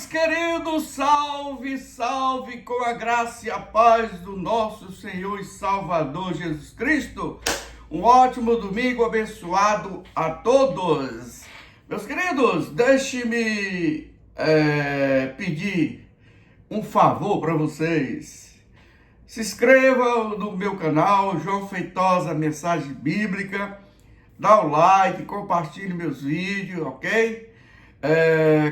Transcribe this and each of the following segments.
queridos, salve, salve com a graça e a paz do nosso Senhor e Salvador Jesus Cristo. Um ótimo domingo abençoado a todos. Meus queridos, deixe-me pedir um favor para vocês. Se inscreva no meu canal, João Feitosa Mensagem Bíblica. Dá o like, compartilhe meus vídeos, ok?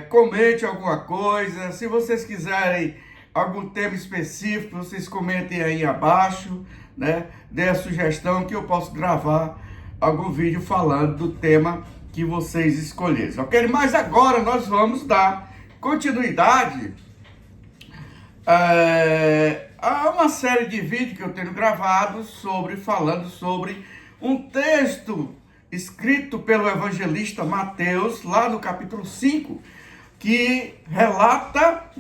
Comente alguma coisa. Se vocês quiserem algum tema específico, vocês comentem aí abaixo, né? Dê a sugestão que eu posso gravar algum vídeo falando do tema que vocês escolherem, ok? Mas agora nós vamos dar continuidade a uma série de vídeos que eu tenho gravado falando sobre um texto escrito pelo evangelista Mateus, lá no capítulo 5, que relata,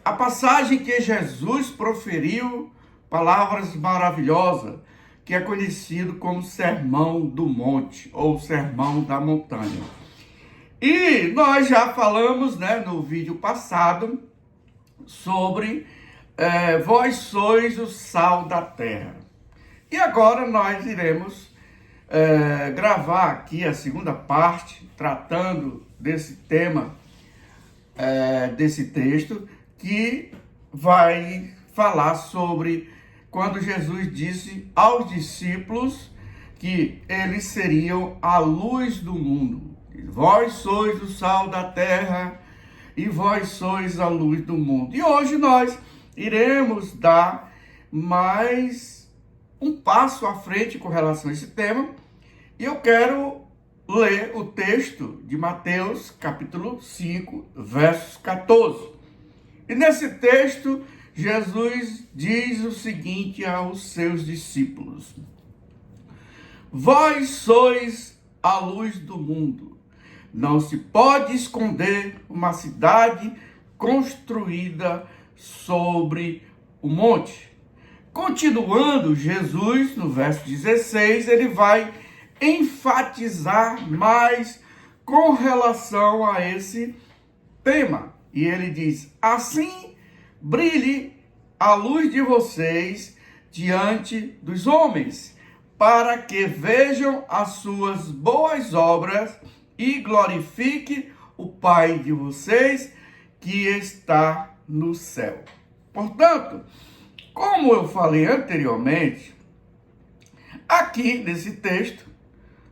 a passagem que Jesus proferiu, palavras maravilhosas, que é conhecido como Sermão do Monte, ou Sermão da Montanha. E nós já falamos, no vídeo passado, sobre vós sois o sal da terra. E agora nós iremos gravar aqui a segunda parte, tratando desse tema, desse texto, que vai falar sobre quando Jesus disse aos discípulos que eles seriam a luz do mundo. Vós sois o sal da terra e vós sois a luz do mundo. E hoje nós iremos dar mais um passo à frente com relação a esse tema, e eu quero ler o texto de Mateus, capítulo 5, versos 14. E nesse texto, Jesus diz o seguinte aos seus discípulos: vós sois a luz do mundo. Não se pode esconder uma cidade construída sobre o monte. Continuando, Jesus, no verso 16, ele vai enfatizar mais com relação a esse tema. E ele diz: assim brilhe a luz de vocês diante dos homens, para que vejam as suas boas obras e glorifique o Pai de vocês que está no céu. Portanto, como eu falei anteriormente, aqui nesse texto,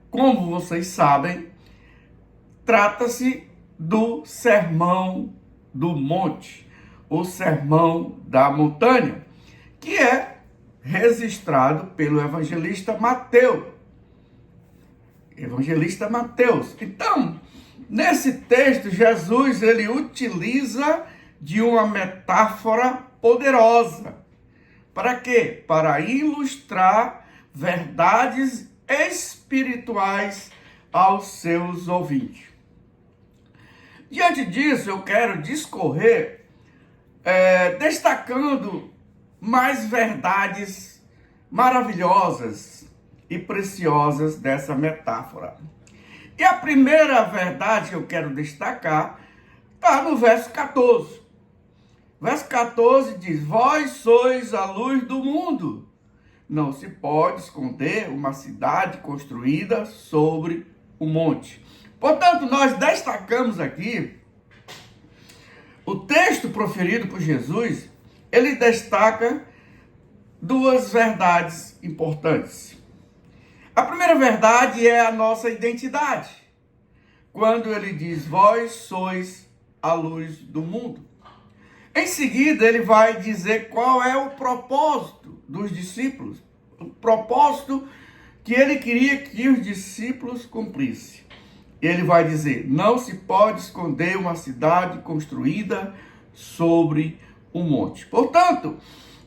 como vocês sabem, trata-se do Sermão do Monte, o Sermão da Montanha, que é registrado pelo evangelista Mateus. Então, nesse texto, Jesus ele utiliza de uma metáfora poderosa. Para quê? Para ilustrar verdades espirituais aos seus ouvintes. Diante disso, eu quero discorrer destacando mais verdades maravilhosas e preciosas dessa metáfora. E a primeira verdade que eu quero destacar está no verso 14. Verso 14 diz: vós sois a luz do mundo. Não se pode esconder uma cidade construída sobre o monte. Portanto, nós destacamos aqui o texto proferido por Jesus. Ele destaca duas verdades importantes. A primeira verdade é a nossa identidade. Quando ele diz: vós sois a luz do mundo. Em seguida, ele vai dizer qual é o propósito dos discípulos, o propósito que ele queria que os discípulos cumprissem. Ele vai dizer: não se pode esconder uma cidade construída sobre um monte. Portanto,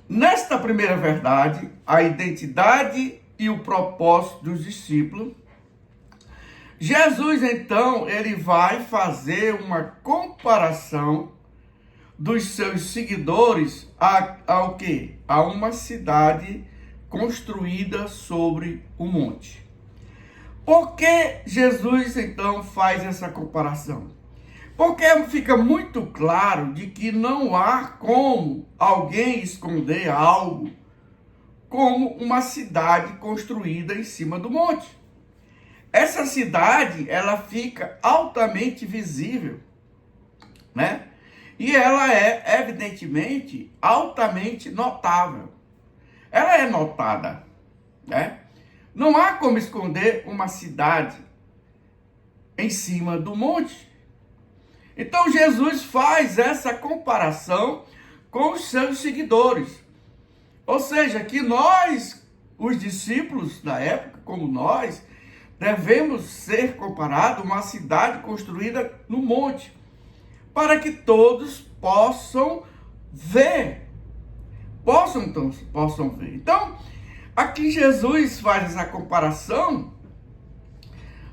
nesta primeira verdade, a identidade e o propósito dos discípulos, Jesus, então, ele vai fazer uma comparação dos seus seguidores ao quê? A uma cidade construída sobre um monte. Por que Jesus, então, faz essa comparação? Porque fica muito claro de que não há como alguém esconder algo como uma cidade construída em cima do monte. Essa cidade, ela fica altamente visível, né? E ela é, evidentemente, altamente notável. Ela é notada, né? Não há como esconder uma cidade em cima do monte. Então Jesus faz essa comparação com os seus seguidores. Ou seja, que nós, os discípulos da época, como nós, devemos ser comparados a uma cidade construída no monte, para que todos possam ver. Possam ver. Então, aqui Jesus faz essa comparação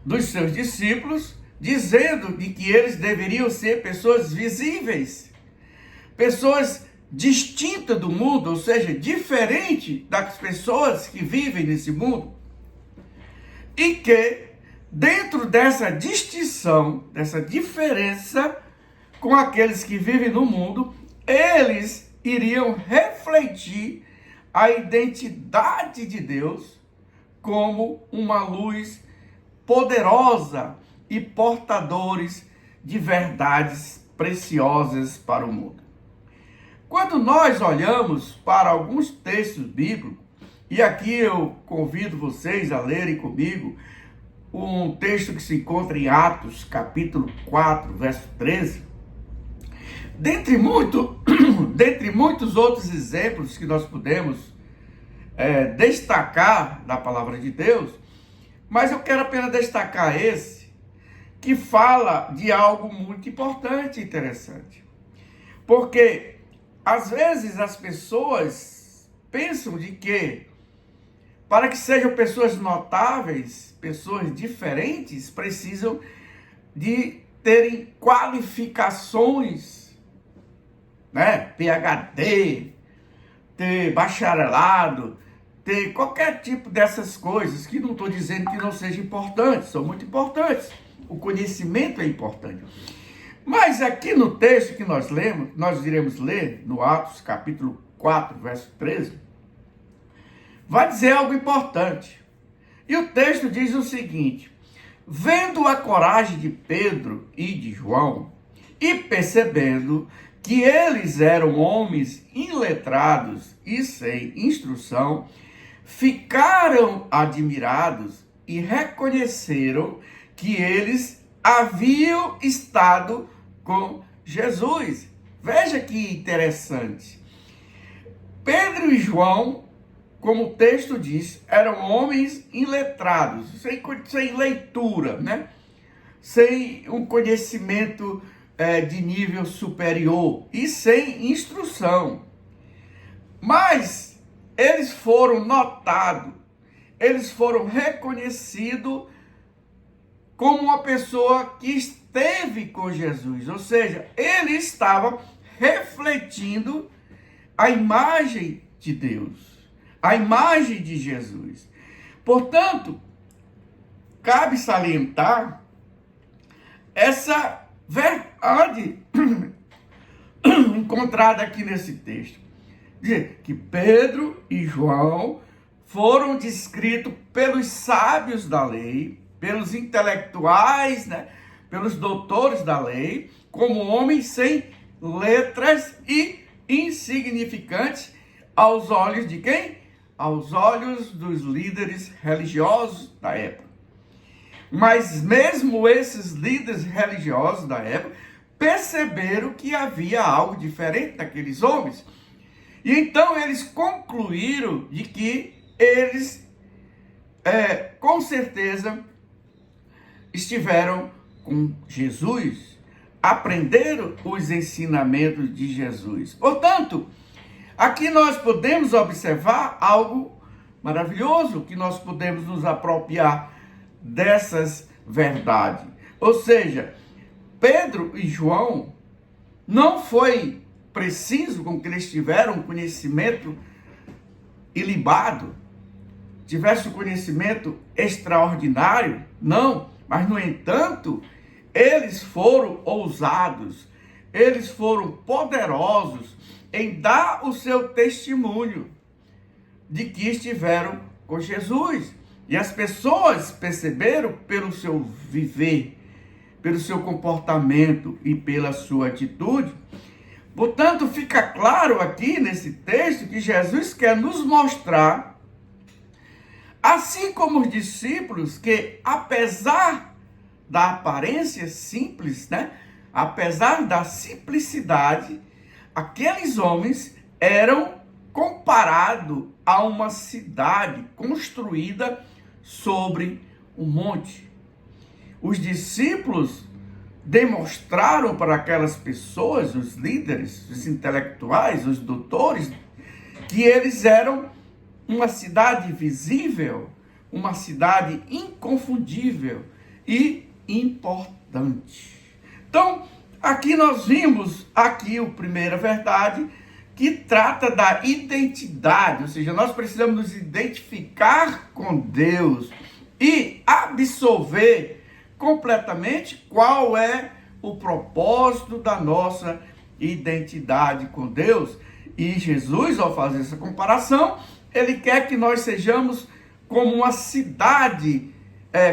dos seus discípulos, dizendo de que eles deveriam ser pessoas visíveis, pessoas distintas do mundo, ou seja, diferente das pessoas que vivem nesse mundo, e que dentro dessa distinção, dessa diferença com aqueles que vivem no mundo, eles iriam refletir a identidade de Deus como uma luz poderosa e portadores de verdades preciosas para o mundo. Quando nós olhamos para alguns textos bíblicos, e aqui eu convido vocês a lerem comigo um texto que se encontra em Atos, capítulo 4, verso 13, dentre muitos outros exemplos que nós podemos destacar da palavra de Deus, mas eu quero apenas destacar esse, que fala de algo muito importante e interessante. Porque, às vezes, as pessoas pensam de que, para que sejam pessoas notáveis, pessoas diferentes, precisam de terem qualificações, né? PhD, ter bacharelado, ter qualquer tipo dessas coisas, que não estou dizendo que não sejam importantes, são muito importantes. O conhecimento é importante. Mas aqui no texto que nós lemos, nós iremos ler no Atos, capítulo 4, verso 13, vai dizer algo importante. E o texto diz o seguinte: vendo a coragem de Pedro e de João, e percebendo que eles eram homens iletrados e sem instrução, ficaram admirados e reconheceram que eles haviam estado com Jesus. Veja que interessante. Pedro e João, como o texto diz, eram homens iletrados, sem leitura, né? Sem um conhecimento de nível superior e sem instrução. Mas eles foram notados, eles foram reconhecidos como uma pessoa que esteve com Jesus, ou seja, ele estava refletindo a imagem de Deus, a imagem de Jesus. Portanto, cabe salientar essa verdade encontrada aqui nesse texto. Dizer que Pedro e João foram descritos pelos sábios da lei, pelos intelectuais, né, pelos doutores da lei, como homens sem letras e insignificantes aos olhos de quem? Aos olhos dos líderes religiosos da época. Mas mesmo esses líderes religiosos da época perceberam que havia algo diferente daqueles homens. E então eles concluíram de que eles, com certeza, estiveram com Jesus, aprenderam os ensinamentos de Jesus. Portanto, aqui nós podemos observar algo maravilhoso, que nós podemos nos apropriar dessas verdades. Ou seja, Pedro e João não foi preciso com que eles tiveram um conhecimento ilibado, tivesse um conhecimento extraordinário, não, mas no entanto, eles foram ousados, eles foram poderosos em dar o seu testemunho de que estiveram com Jesus. E as pessoas perceberam pelo seu viver, pelo seu comportamento e pela sua atitude. Portanto, fica claro aqui nesse texto que Jesus quer nos mostrar, assim como os discípulos, que apesar da aparência simples, apesar da simplicidade, aqueles homens eram comparados a uma cidade construída sobre um monte. Os discípulos demonstraram para aquelas pessoas, os líderes, os intelectuais, os doutores, que eles eram uma cidade visível, uma cidade inconfundível e importante. Então, aqui nós vimos a primeira verdade, que trata da identidade, ou seja, nós precisamos nos identificar com Deus e absorver completamente qual é o propósito da nossa identidade com Deus. E Jesus, ao fazer essa comparação, ele quer que nós sejamos como uma cidade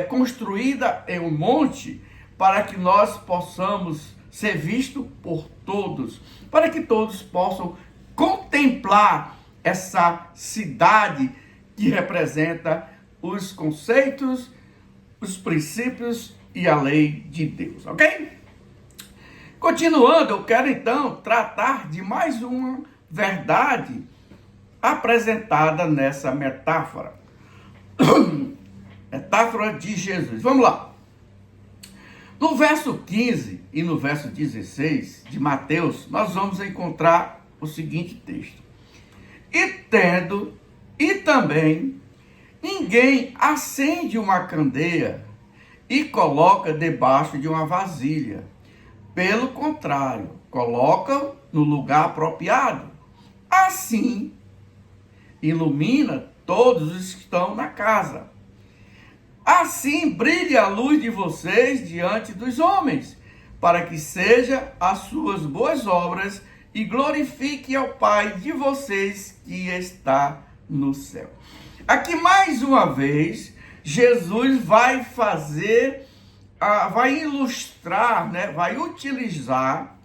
construída em um monte, para que nós possamos ser vistos por todos, para que todos possam contemplar essa cidade que representa os conceitos, os princípios e a lei de Deus, ok? Continuando, eu quero então tratar de mais uma verdade apresentada nessa metáfora. Metáfora de Jesus. Vamos lá. No verso 15 e no verso 16 de Mateus, nós vamos encontrar o seguinte texto. E também, ninguém acende uma candeia e coloca debaixo de uma vasilha. Pelo contrário, coloca no lugar apropriado. Assim, ilumina todos os que estão na casa. Assim brilhe a luz de vocês diante dos homens, para que seja as suas boas obras e glorifique ao Pai de vocês que está no céu. Aqui mais uma vez, Jesus vai vai ilustrar, vai utilizar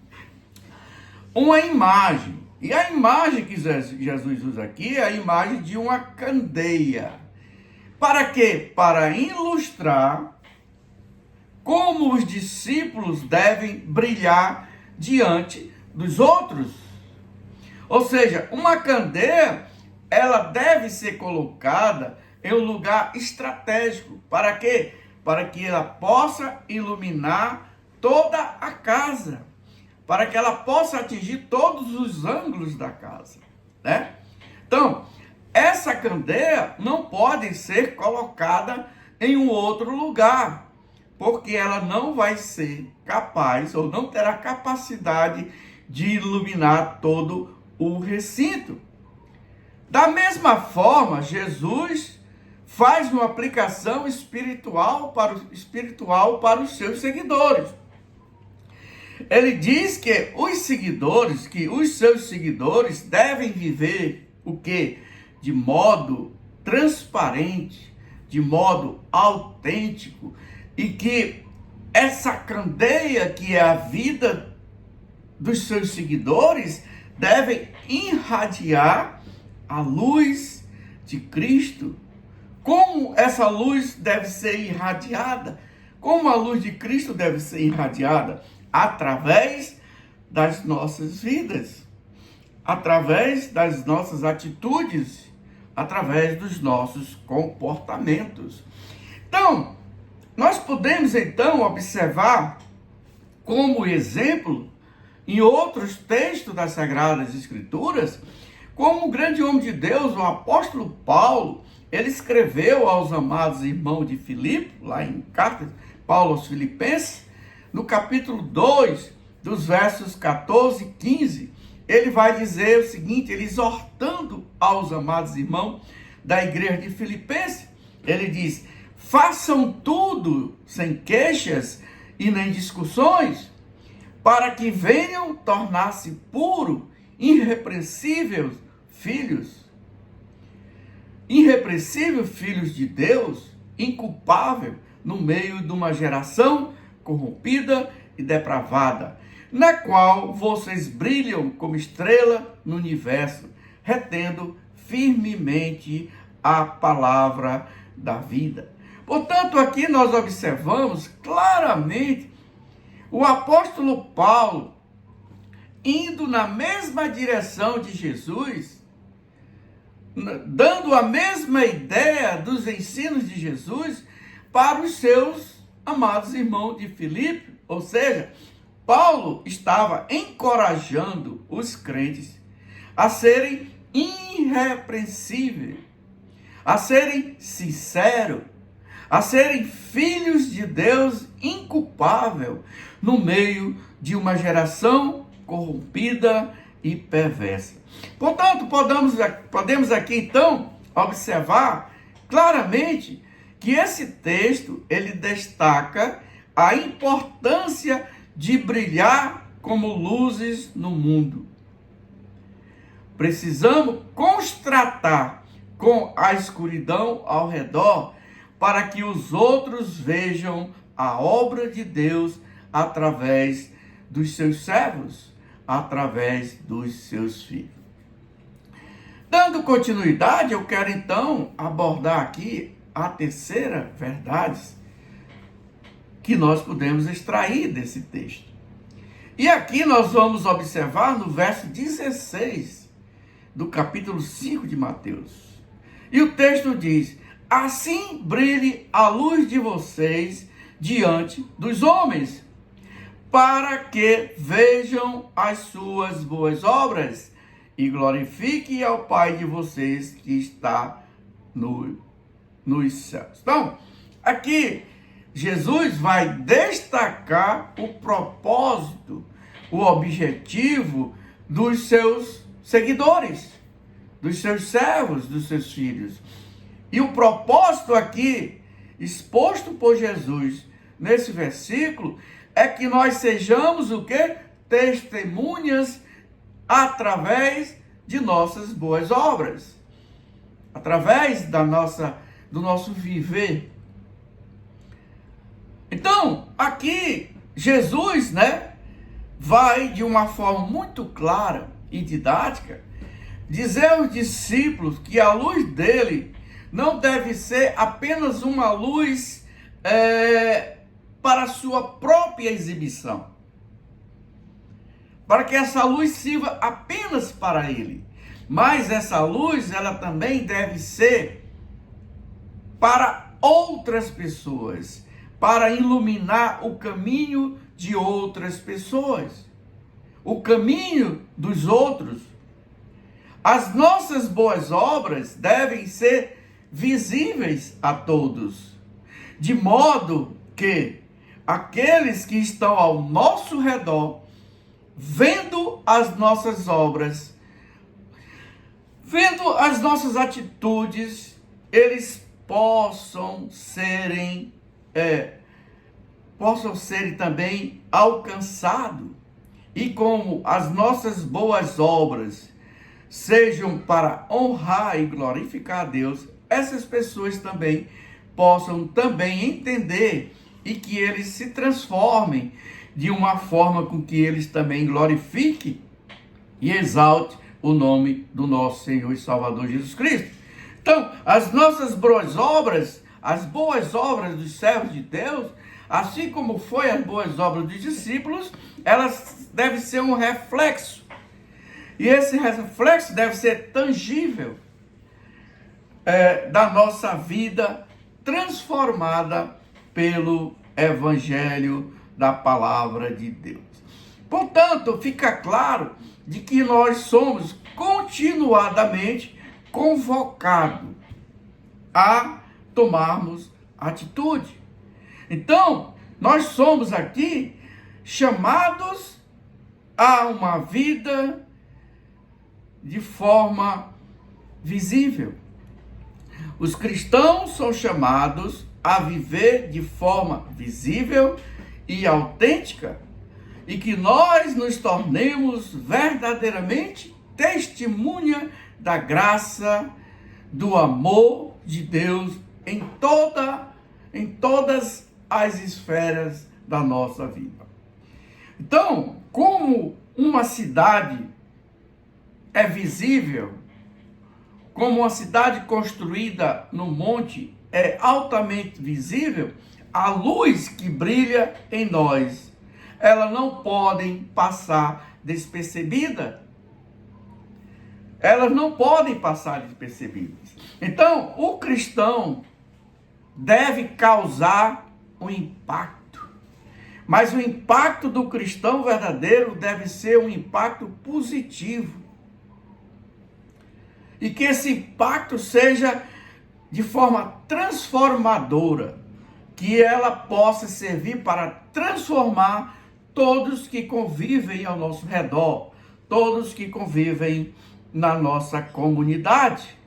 uma imagem. E a imagem que Jesus usa aqui é a imagem de uma candeia. Para quê? Para ilustrar como os discípulos devem brilhar diante dos outros. Ou seja, uma candeia, ela deve ser colocada em um lugar estratégico. Para quê? Para que ela possa iluminar toda a casa. Para que ela possa atingir todos os ângulos da casa, Então, essa candeia não pode ser colocada em um outro lugar, porque ela não vai ser capaz ou não terá capacidade de iluminar todo o recinto. Da mesma forma, Jesus faz uma aplicação espiritual para os seus seguidores. Ele diz que os seus seguidores devem viver o quê? De modo transparente, de modo autêntico, e que essa candeia que é a vida dos seus seguidores deve irradiar a luz de Cristo. Como essa luz deve ser irradiada? Como a luz de Cristo deve ser irradiada? Através das nossas vidas, através das nossas atitudes, através dos nossos comportamentos. Então, nós podemos então observar como exemplo em outros textos das Sagradas Escrituras, como o grande homem de Deus, o apóstolo Paulo, ele escreveu aos amados irmãos de Filipe, lá em carta Paulo aos Filipenses, no capítulo 2, dos versos 14 e 15, ele vai dizer o seguinte, ele exortando aos amados irmãos da igreja de Filipenses, ele diz: façam tudo sem queixas e nem discussões, para que venham tornar-se puros, irrepreensíveis filhos de Deus, inculpável no meio de uma geração corrompida e depravada, na qual vocês brilham como estrela no universo, retendo firmemente a palavra da vida. Portanto, aqui nós observamos claramente o apóstolo Paulo indo na mesma direção de Jesus, dando a mesma ideia dos ensinos de Jesus para os seus amados irmãos de Filipe. Ou seja, Paulo estava encorajando os crentes a serem irrepreensíveis, a serem sinceros, a serem filhos de Deus inculpável no meio de uma geração corrompida e perversa. Portanto, podemos aqui então observar claramente que esse texto ele destaca a importância de brilhar como luzes no mundo. Precisamos constratar com a escuridão ao redor para que os outros vejam a obra de Deus através dos seus servos, através dos seus filhos. Dando continuidade, eu quero então abordar aqui a terceira verdade que nós podemos extrair desse texto. E aqui nós vamos observar no verso 16 do capítulo 5 de Mateus. E o texto diz: assim brilhe a luz de vocês diante dos homens, para que vejam as suas boas obras e glorifiquem ao Pai de vocês que está nos céus. Então, aqui Jesus vai destacar o propósito, o objetivo dos seus seguidores, dos seus servos, dos seus filhos. E o propósito aqui, exposto por Jesus nesse versículo, é que nós sejamos o quê? Testemunhas através de nossas boas obras, através do nosso viver. Então, aqui Jesus, vai de uma forma muito clara e didática dizer aos discípulos que a luz dele não deve ser apenas uma luz para a sua própria exibição, para que essa luz sirva apenas para ele, mas essa luz ela também deve ser para outras pessoas, para iluminar o caminho de outras pessoas, o caminho dos outros. As nossas boas obras devem ser visíveis a todos, de modo que aqueles que estão ao nosso redor, vendo as nossas obras, vendo as nossas atitudes, eles possam serem também alcançados. E como as nossas boas obras sejam para honrar e glorificar a Deus, essas pessoas também possam também entender e que eles se transformem de uma forma com que eles também glorifiquem e exalte o nome do nosso Senhor e Salvador Jesus Cristo. Então, as nossas boas obras, as boas obras dos servos de Deus, assim como foi as boas obras dos discípulos, elas devem ser um reflexo. E esse reflexo deve ser tangível da nossa vida transformada pelo Evangelho da Palavra de Deus. Portanto, fica claro de que nós somos continuadamente convocados a tomarmos atitude. Então, nós somos aqui chamados a uma vida de forma visível. Os cristãos são chamados a viver de forma visível e autêntica, e que nós nos tornemos verdadeiramente testemunha da graça, do amor de Deus em todas as esferas da nossa vida. Então, como uma cidade é visível, como uma cidade construída no monte é altamente visível, a luz que brilha em nós, ela não pode passar despercebida. Elas não podem passar despercebidas. Então, o cristão deve causar um impacto. Mas o impacto do cristão verdadeiro deve ser um impacto positivo. E que esse impacto seja de forma transformadora, que ela possa servir para transformar todos que convivem ao nosso redor, todos que convivem na nossa comunidade.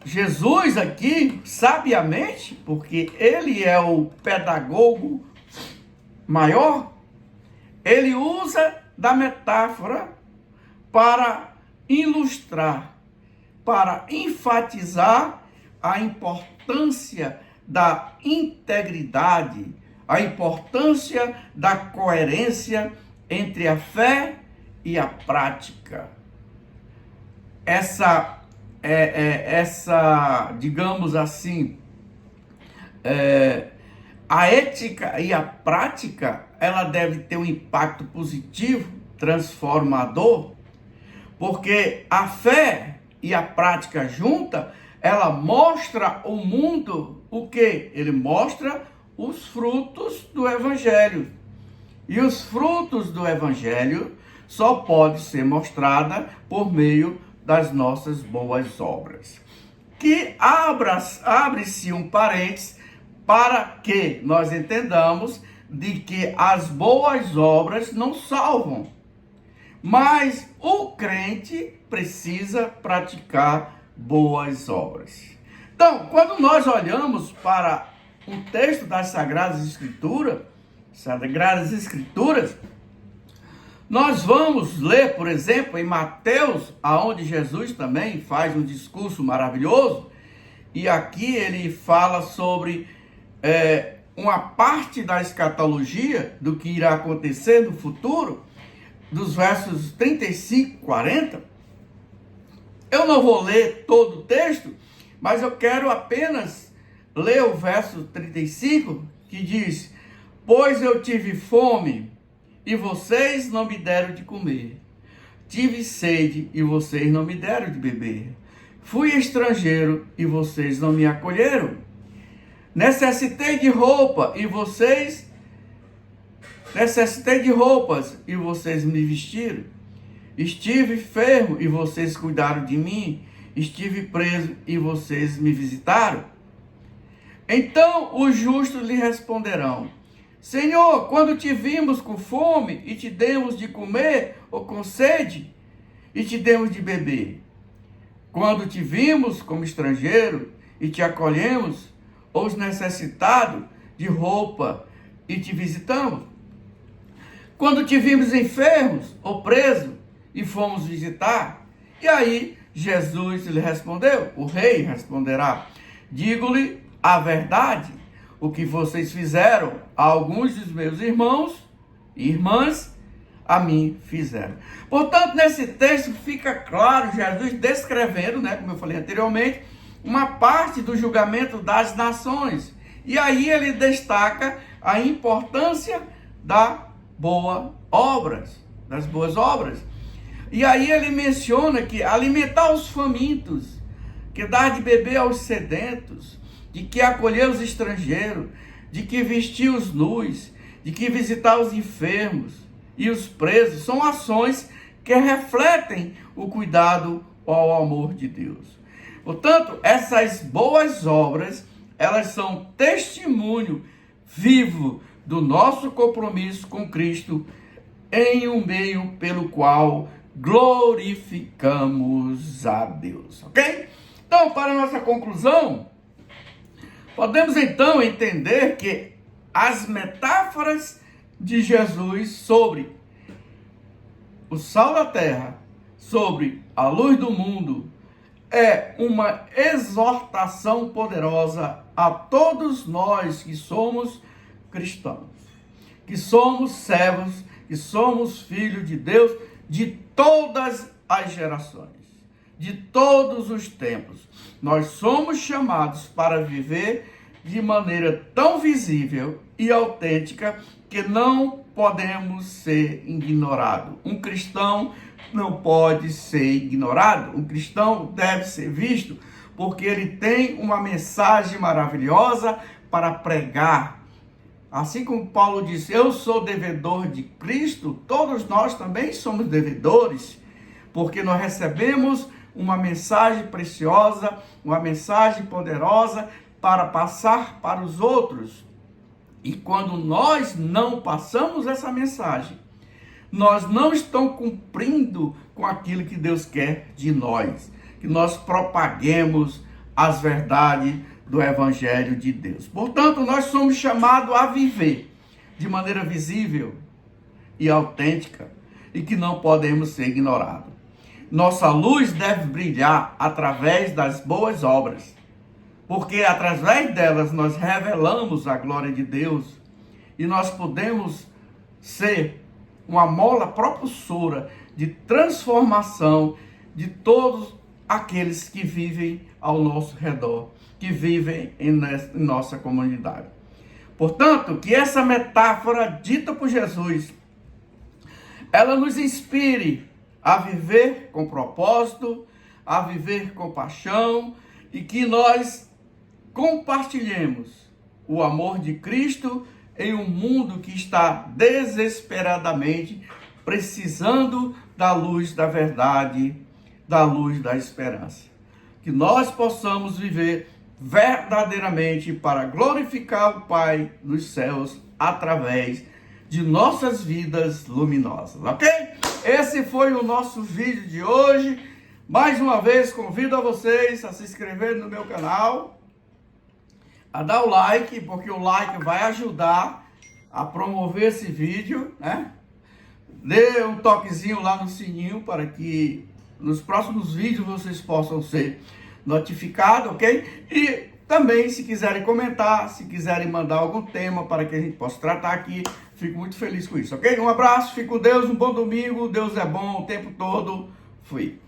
Jesus aqui, sabiamente, porque ele é o pedagogo maior, ele usa da metáfora para ilustrar, para enfatizar a importância da integridade, a importância da coerência entre a fé e a prática. Essa, digamos assim, a ética e a prática, ela deve ter um impacto positivo, transformador, porque a fé e a prática junta, ela mostra ao mundo o quê? Ele mostra os frutos do Evangelho. E os frutos do Evangelho só podem ser mostrados por meio das nossas boas obras. Que abre-se um parênteses para que nós entendamos de que as boas obras não salvam, mas o crente precisa praticar boas obras. Então, quando nós olhamos para um texto das Sagradas Escrituras, nós vamos ler, por exemplo, em Mateus, aonde Jesus também faz um discurso maravilhoso, e aqui ele fala sobre uma parte da escatologia, do que irá acontecer no futuro, dos versos 35 e 40. Eu não vou ler todo o texto, mas eu quero apenas ler o verso 35, que diz: pois eu tive fome, e vocês não me deram de comer. Tive sede, e vocês não me deram de beber. Fui estrangeiro, e vocês não me acolheram. Necessitei de roupas, e vocês me vestiram. Estive enfermo, e vocês cuidaram de mim. Estive preso, e vocês me visitaram. Então os justos lhe responderão: Senhor, quando te vimos com fome e te demos de comer, ou com sede e te demos de beber? Quando te vimos como estrangeiro e te acolhemos, ou necessitado de roupa e te visitamos? Quando te vimos enfermos ou preso e fomos visitar? E aí Jesus lhe respondeu, o rei responderá: digo-lhe a verdade, o que vocês fizeram a alguns dos meus irmãos e irmãs, a mim fizeram. Portanto, nesse texto fica claro Jesus descrevendo, como eu falei anteriormente, uma parte do julgamento das nações. E aí ele destaca a importância das boas obras. E aí ele menciona que alimentar os famintos, que dar de beber aos sedentos, de que acolher os estrangeiros, de que vestir os nus, de que visitar os enfermos e os presos, são ações que refletem o cuidado ao amor de Deus. Portanto, essas boas obras, elas são testemunho vivo do nosso compromisso com Cristo em um meio pelo qual glorificamos a Deus, ok? Então, para a nossa conclusão, podemos então entender que as metáforas de Jesus sobre o sal da terra, sobre a luz do mundo, é uma exortação poderosa a todos nós que somos cristãos, que somos servos, que somos filhos de Deus de todas as gerações, de todos os tempos. Nós somos chamados para viver de maneira tão visível e autêntica que não podemos ser ignorados. Um cristão não pode ser ignorado. Um cristão deve ser visto porque ele tem uma mensagem maravilhosa para pregar. Assim como Paulo disse, eu sou devedor de Cristo, todos nós também somos devedores, porque nós recebemos uma mensagem preciosa, uma mensagem poderosa para passar para os outros. E quando nós não passamos essa mensagem, nós não estamos cumprindo com aquilo que Deus quer de nós, que nós propaguemos as verdades do Evangelho de Deus. Portanto, nós somos chamados a viver de maneira visível e autêntica e que não podemos ser ignorados. Nossa luz deve brilhar através das boas obras, porque através delas nós revelamos a glória de Deus e nós podemos ser uma mola propulsora de transformação de todos aqueles que vivem ao nosso redor, que vivem em nossa comunidade. Portanto, que essa metáfora dita por Jesus, ela nos inspire a viver com propósito, a viver com paixão e que nós compartilhemos o amor de Cristo em um mundo que está desesperadamente precisando da luz da verdade, da luz da esperança. Que nós possamos viver verdadeiramente para glorificar o Pai nos céus através de nossas vidas luminosas, ok? Esse foi o nosso vídeo de hoje. Mais uma vez, convido a vocês a se inscreverem no meu canal, a dar o like, porque o like vai ajudar a promover esse vídeo, né? Dê um toquezinho lá no sininho para que nos próximos vídeos vocês possam ser notificados, ok? E também, se quiserem comentar, se quiserem mandar algum tema para que a gente possa tratar aqui, fico muito feliz com isso, ok? Um abraço, fique com Deus, um bom domingo, Deus é bom o tempo todo, fui.